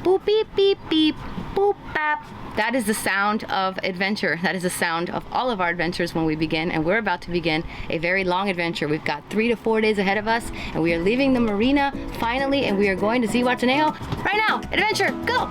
Boop, beep, beep, beep, boop, bap. That is the sound of adventure. That is the sound of all of our adventures when we begin, and we're about to begin a very long adventure. We've got 3 to 4 days ahead of us, and we are leaving the marina finally, and we are going to Zihuatanejo right now. Adventure, go!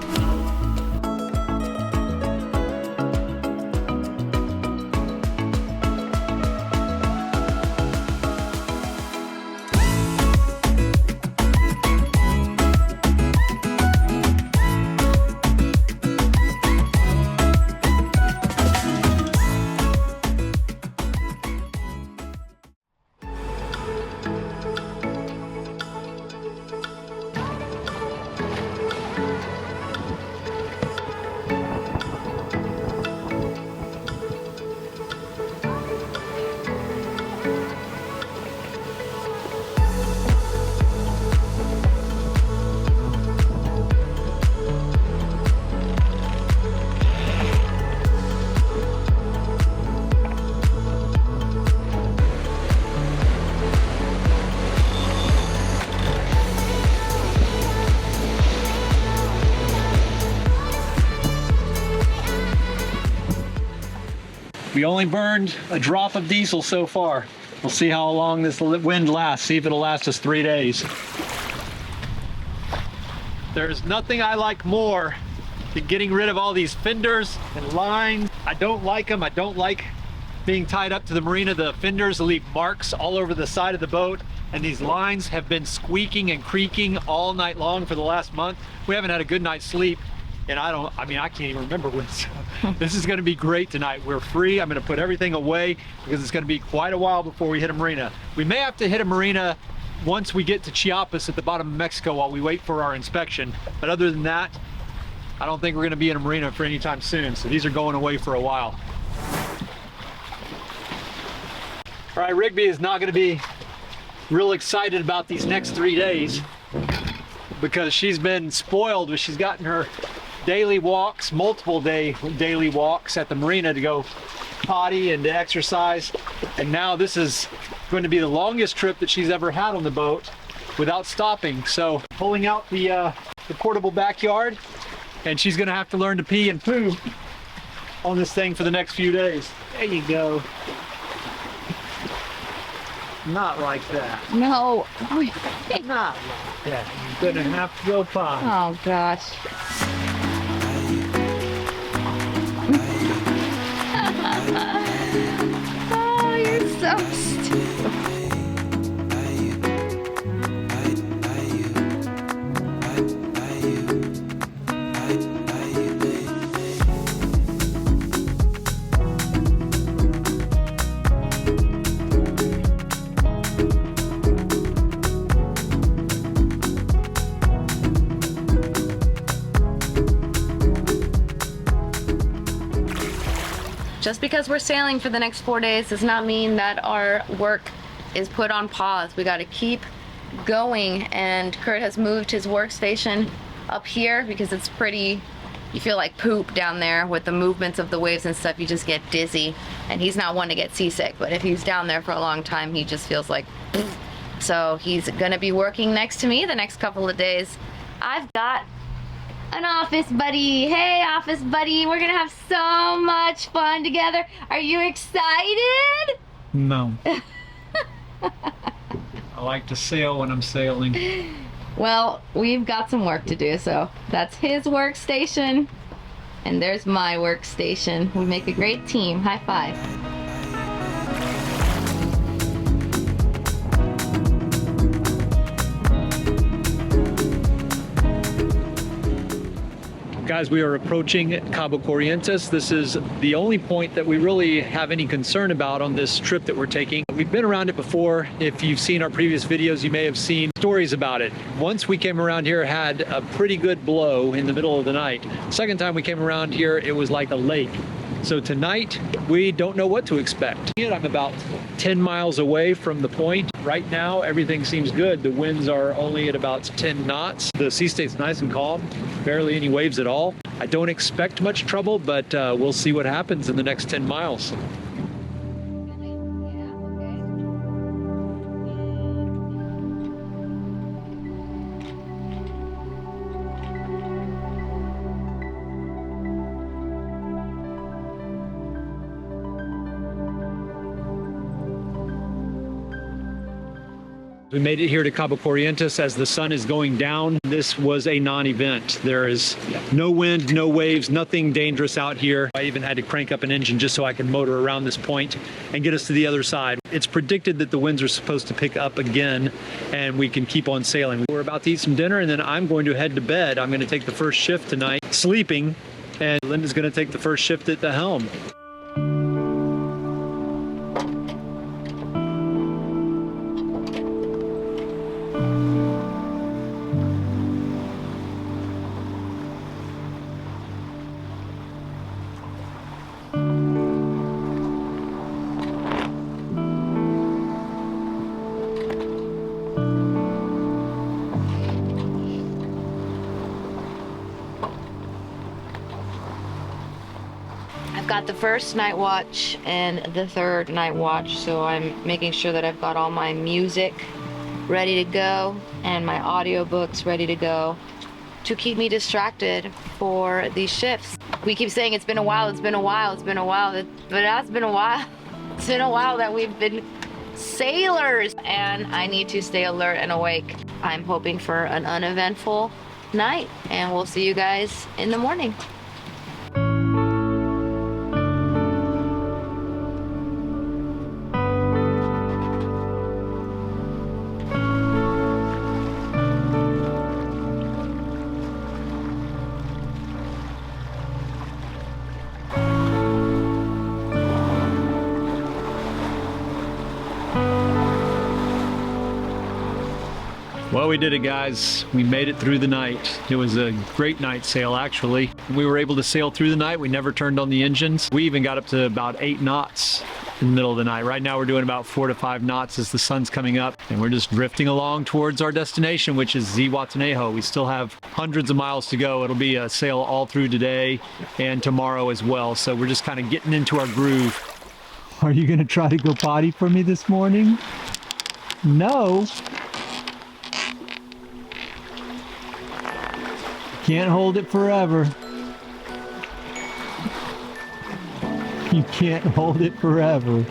We only burned a drop of diesel so far. We'll see how long this wind lasts, see if it'll last us 3 days. There's nothing I like more than getting rid of all these fenders and lines. I don't like them. I don't like being tied up to the marina. The fenders leave marks all over the side of the boat, and these lines have been squeaking and creaking all night long for the last month. We haven't had a good night's sleep. And I can't even remember when. This is going to be great tonight. We're free. I'm going to put everything away because it's going to be quite a while before we hit a marina. We may have to hit a marina once we get to Chiapas at the bottom of Mexico while we wait for our inspection. But other than that, I don't think we're going to be in a marina for any time soon. So these are going away for a while. All right, Rigby is not going to be real excited about these next 3 days because she's been spoiled. She's gotten her daily walks, multiple daily walks at the marina to go potty and to exercise. And now this is going to be the longest trip that she's ever had on the boat without stopping. So pulling out the portable backyard, and she's going to have to learn to pee and poo on this thing for the next few days. There you go. Not like that. No. Not like that. You're going to have to go potty. Oh, gosh. Oh, you're so stupid. Just because we're sailing for the next 4 days does not mean that our work is put on pause. We got to keep going, and Kurt has moved his workstation up here because it's pretty, you feel like poop down there with the movements of the waves and stuff. You just get dizzy, and he's not one to get seasick, but if he's down there for a long time, he just feels like so he's gonna be working next to me the next couple of days. I've got an office buddy. Hey, office buddy, we're gonna have so much fun together. Are you excited? No. I like to sail when I'm sailing. Well, we've got some work to do, so that's his workstation, and there's my workstation. We make a great team. High five. Guys, we are approaching Cabo Corrientes. This is the only point that we really have any concern about on this trip that we're taking. We've been around it before. If you've seen our previous videos, you may have seen stories about it. Once we came around here, had a pretty good blow in the middle of the night. Second time we came around here, it was like a lake. So tonight, we don't know what to expect. I'm about 10 miles away from the point. Right now, everything seems good. The winds are only at about 10 knots. The sea state's nice and calm, barely any waves at all. I don't expect much trouble, but we'll see what happens in the next 10 miles. We made it here to Cabo Corrientes as the sun is going down. This was a non-event. There is no wind, no waves, nothing dangerous out here. I even had to crank up an engine just so I can motor around this point and get us to the other side. It's predicted that the winds are supposed to pick up again and we can keep on sailing. We're about to eat some dinner and then I'm going to head to bed. I'm going to take the first shift tonight, sleeping, and Linda's going to take the first shift at the helm. Got the first night watch and the third night watch, so I'm making sure that I've got all my music ready to go and my audiobooks ready to go to keep me distracted for these shifts. We keep saying it's been a while, it's been a while, it's been a while, but it has been a while. It's been a while that we've been sailors, and I need to stay alert and awake. I'm hoping for an uneventful night, and we'll see you guys in the morning. Well, we did it, guys. We made it through the night. It was a great night sail, actually. We were able to sail through the night. We never turned on the engines. We even got up to about 8 knots in the middle of the night. Right now we're doing about 4 to 5 knots as the sun's coming up, and we're just drifting along towards our destination, which is Zihuatanejo. We still have hundreds of miles to go. It'll be a sail all through today and tomorrow as well. So we're just kind of getting into our groove. Are you gonna try to go potty for me this morning? No. Can't hold it forever. You can't hold it forever.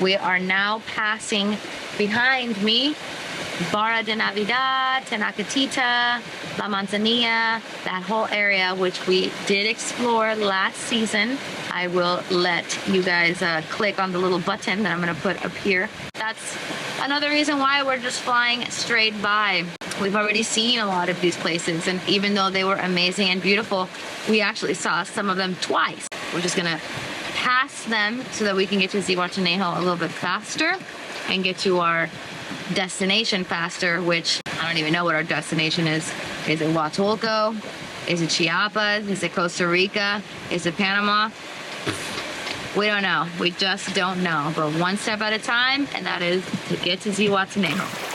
We are now passing behind me Barra de Navidad, Tenacatita, La Manzanilla, that whole area, which we did explore last season. I will let you guys click on the little button that I'm gonna put up here. That's another reason why we're just flying straight by. We've already seen a lot of these places, and even though they were amazing and beautiful, we actually saw some of them twice. We're just gonna pass them so that we can get to Zihuatanejo a little bit faster and get to our destination faster, which I don't even know what our destination is. Is it Huatulco? Is it Chiapas? Is it Costa Rica? Is it Panama? We don't know. We just don't know. But one step at a time, and that is to get to Zihuatanejo.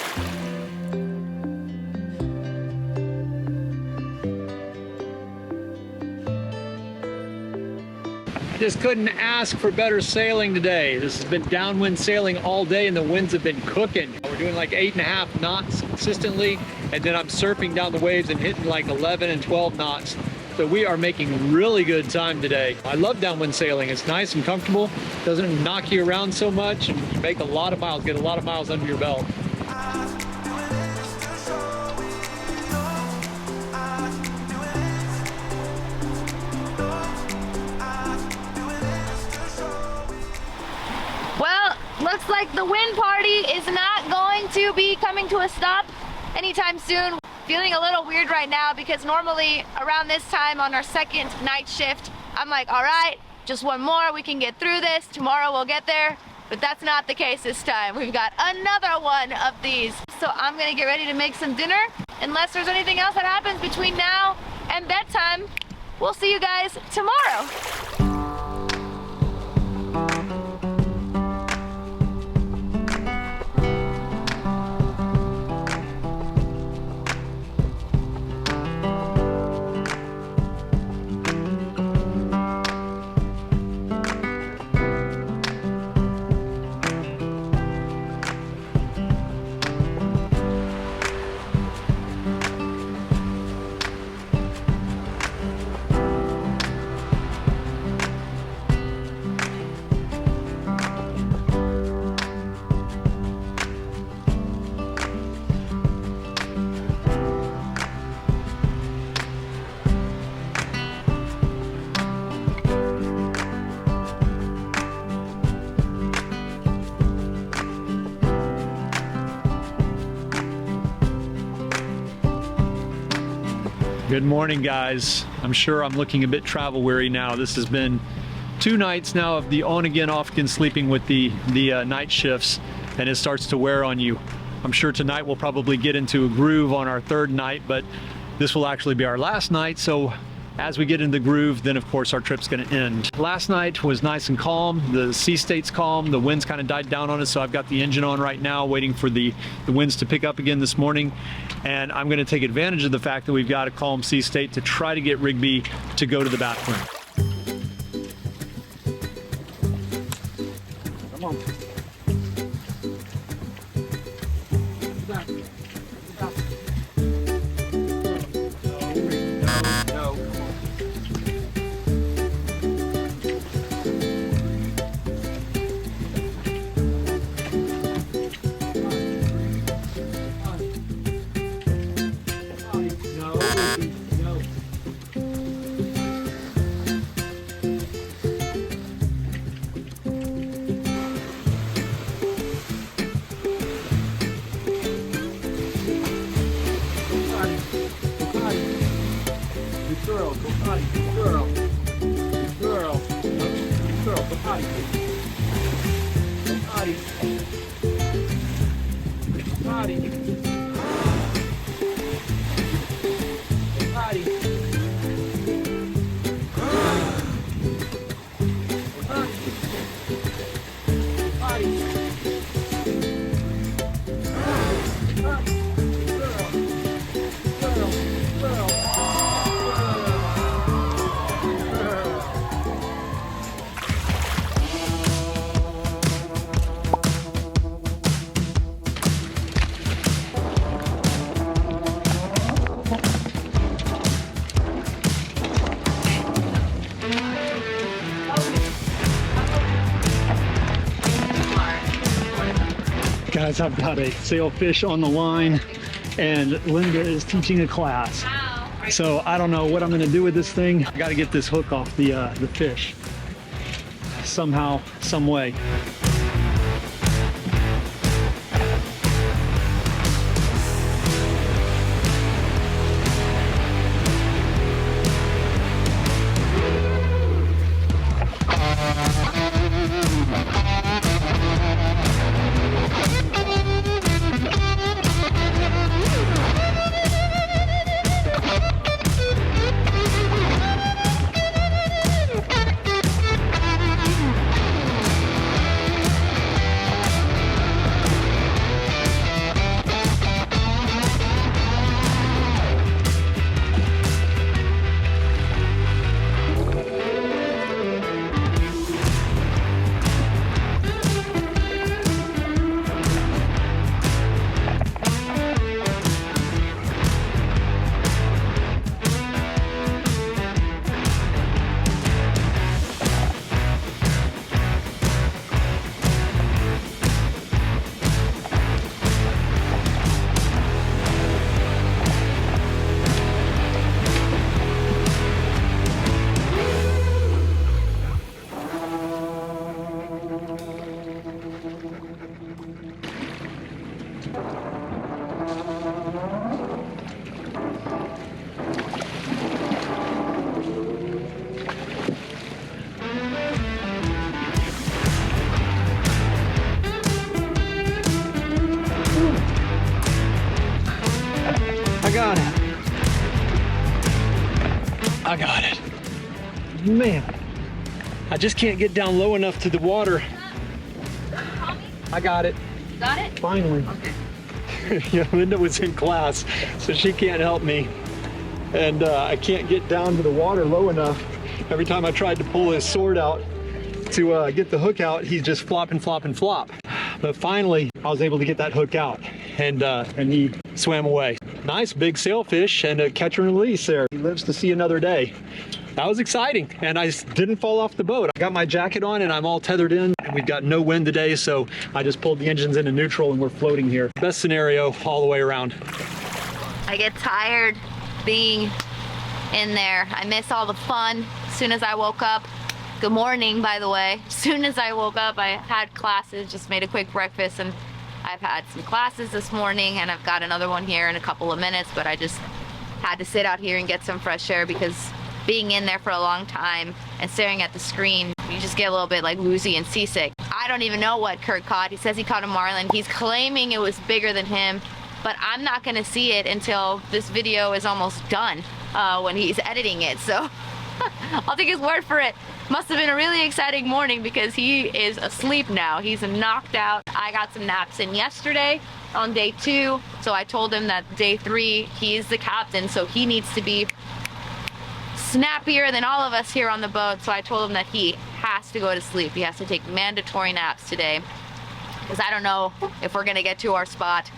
Just couldn't ask for better sailing today. This has been downwind sailing all day and the winds have been cooking. We're doing like 8.5 knots consistently, and then I'm surfing down the waves and hitting like 11 and 12 knots. So we are making really good time today. I love downwind sailing. It's nice and comfortable. Doesn't knock you around so much, and you make a lot of miles, get a lot of miles under your belt. Looks like the wind party is not going to be coming to a stop anytime soon. Feeling a little weird right now because normally around this time on our second night shift, I'm like, all right, just one more, we can get through this. Tomorrow we'll get there, but that's not the case this time. We've got another one of these. So I'm gonna get ready to make some dinner. Unless there's anything else that happens between now and bedtime, we'll see you guys tomorrow. Good morning, guys. I'm sure I'm looking a bit travel weary now. This has been 2 nights now of the on again, off again sleeping with the night shifts, and it starts to wear on you. I'm sure tonight we'll probably get into a groove on our 3rd night, but this will actually be our last night. So as we get into the groove, then of course our trip's gonna end. Last night was nice and calm. The sea state's calm. The winds kind of died down on us, so I've got the engine on right now, waiting for the winds to pick up again this morning. And I'm gonna take advantage of the fact that we've got a calm sea state to try to get Rigby to go to the bathroom. Come on. Guys, I've got a sailfish on the line and Linda is teaching a class. Wow. So I don't know what I'm gonna do with this thing. I gotta get this hook off the fish somehow, some way. I got it. Man, I just can't get down low enough to the water. I got it. Got it? Finally. Okay. Yeah, Linda was in class, so she can't help me. And I can't get down to the water low enough. Every time I tried to pull his sword out to get the hook out, he's just flop and flop and flop. But finally, I was able to get that hook out, and he swam away. Nice big sailfish and a catcher and release there. He lives to see another day. That was exciting, and I didn't fall off the boat. I got my jacket on and I'm all tethered in, and we've got no wind today, so I just pulled the engines into neutral and we're floating here. Best scenario all the way around. I get tired being in there. I miss all the fun. As soon as I woke up, good morning, by the way. As soon as I woke up, I had classes, just made a quick breakfast, and I've had some classes this morning, and I've got another one here in a couple of minutes, but I just had to sit out here and get some fresh air because being in there for a long time and staring at the screen, you just get a little bit like woozy and seasick. I don't even know what Kurt caught. He says he caught a marlin. He's claiming it was bigger than him, but I'm not gonna see it until this video is almost done when he's editing it, so I'll take his word for it. Must have been a really exciting morning because he is asleep now. He's knocked out. I got some naps in yesterday on day 2, so I told him that day 3 he's the captain, so he needs to be snappier than all of us here on the boat. So I told him that he has to go to sleep. He has to take mandatory naps today because I don't know if we're gonna get to our spot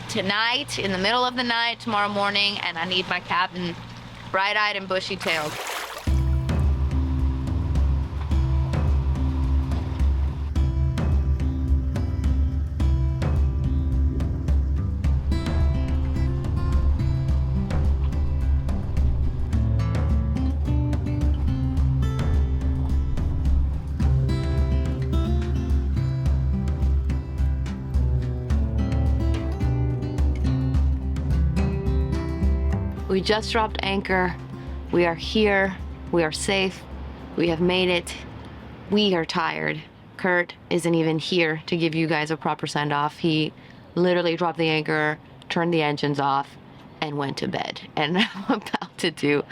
tonight, in the middle of the night, tomorrow morning, and I need my captain bright-eyed and bushy-tailed. We just dropped anchor. We are here. We are safe. We have made it. We are tired. Kurt isn't even here to give you guys a proper send-off. He literally dropped the anchor, turned the engines off, and went to bed. And I'm about to do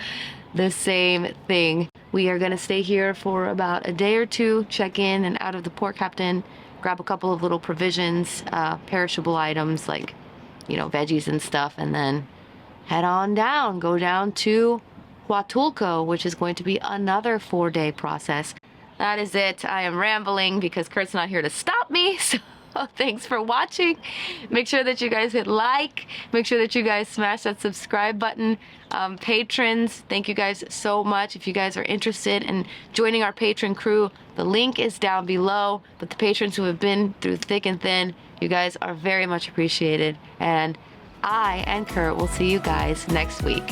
the same thing. We are gonna stay here for about a day or two, check in and out of the port captain, grab a couple of little provisions, perishable items like, you know, veggies and stuff, and then head on down, go down to Huatulco, which is going to be another 4-day process. That is it. I am rambling because Kurt's not here to stop me, so thanks for watching. Make sure that you guys hit like. Make sure that you guys smash that subscribe button. Patrons, thank you guys so much. If you guys are interested in joining our patron crew, the link is down below. But the patrons who have been through thick and thin, you guys are very much appreciated. And I and Kurt will see you guys next week.